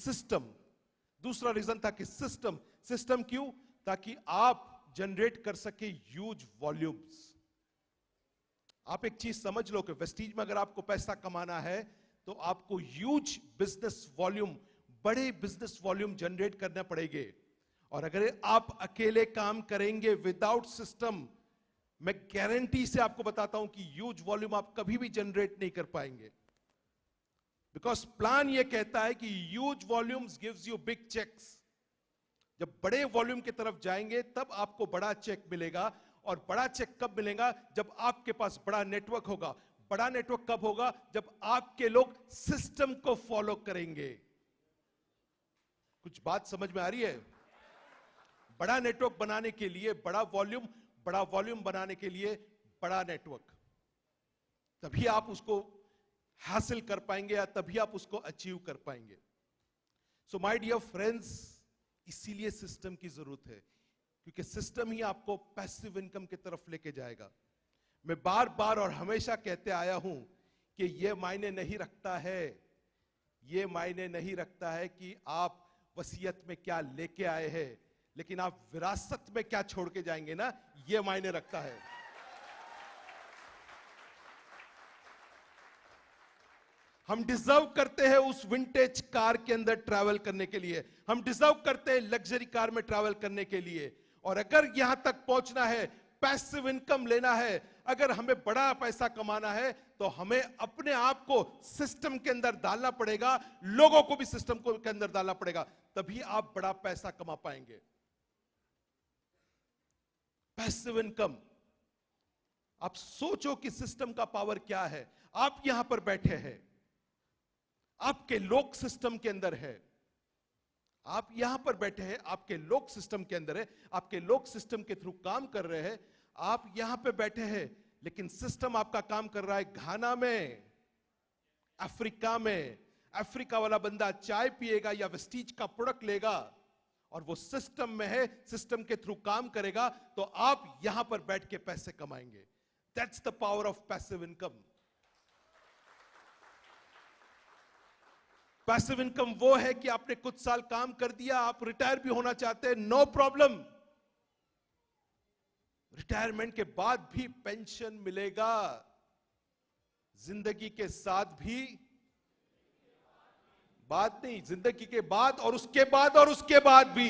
System, दूसरा reason था कि सिस्टम। सिस्टम क्यों? ताकि आप जनरेट कर सके ह्यूज वॉल्यूम्स। आप एक चीज समझ लो कि वेस्टीज में अगर आपको पैसा कमाना है तो आपको ह्यूज बिजनेस वॉल्यूम, बड़े बिजनेस वॉल्यूम जनरेट करने पड़ेंगे। और अगर आप अकेले काम करेंगे विदाउट सिस्टम, मैं गारंटी से आपको बताता हूं कि ह्यूज वॉल्यूम आप कभी भी जनरेट नहीं कर पाएंगे। बिकॉज प्लान यह कहता है कि huge volumes gives you big cheques. जब बड़े वॉल्यूम की तरफ जाएंगे तब आपको बड़ा चेक मिलेगा। और बड़ा चेक कब मिलेगा? जब आपके पास बड़ा नेटवर्क होगा। बड़ा नेटवर्क कब होगा? जब आपके लोग सिस्टम को फॉलो करेंगे। कुछ बात समझ में आ रही है? बड़ा नेटवर्क बनाने के लिए बड़ा वॉल्यूम बनाने के लिए बड़ा नेटवर्क, तभी आप उसको हासिल कर पाएंगे या तभी आप उसको अचीव कर पाएंगे। सो माय डियर फ्रेंड्स, इसीलिए सिस्टम की जरूरत है, क्योंकि सिस्टम ही आपको पैसिव इनकम की तरफ लेके जाएगा। मैं बार बार और हमेशा कहते आया हूं कि यह मायने नहीं रखता है कि आप वसीयत में क्या लेके आए हैं, लेकिन आप विरासत में क्या छोड़ के जाएंगे ना, यह मायने रखता है। हम डिजर्व करते हैं उस विंटेज कार के अंदर ट्रैवल करने के लिए, हम डिजर्व करते हैं लग्जरी कार में ट्रैवल करने के लिए। और अगर यहां तक पहुंचना है, पैसिव इनकम लेना है, अगर हमें बड़ा पैसा कमाना है, तो हमें अपने आप को सिस्टम के अंदर डालना पड़ेगा, लोगों को भी सिस्टम के अंदर डालना पड़ेगा, तभी आप बड़ा पैसा कमा पाएंगे। Passive income. आप सोचो कि सिस्टम का पावर क्या है। आप यहां पर बैठे हैं, आपके लोग सिस्टम के अंदर है। आप यहां पर बैठे हैं, आपके लोग सिस्टम के अंदर है, आपके लोग सिस्टम के थ्रू काम कर रहे हैं। आप यहां पे बैठे हैं, लेकिन सिस्टम आपका काम कर रहा है घाना में, अफ्रीका में। अफ्रीका वाला बंदा चाय पिएगा या वेस्टीज का प्रोडक्ट लेगा, और वो सिस्टम में है, सिस्टम के थ्रू काम करेगा, तो आप यहां पर बैठ के पैसे कमाएंगे। That's the power of passive income. Passive income वो है कि आपने कुछ साल काम कर दिया, आप रिटायर भी होना चाहते हैं, नो प्रॉब्लम। रिटायरमेंट के बाद भी पेंशन मिलेगा, जिंदगी के साथ भी। बात नहीं, जिंदगी के बाद और उसके बाद और उसके बाद भी।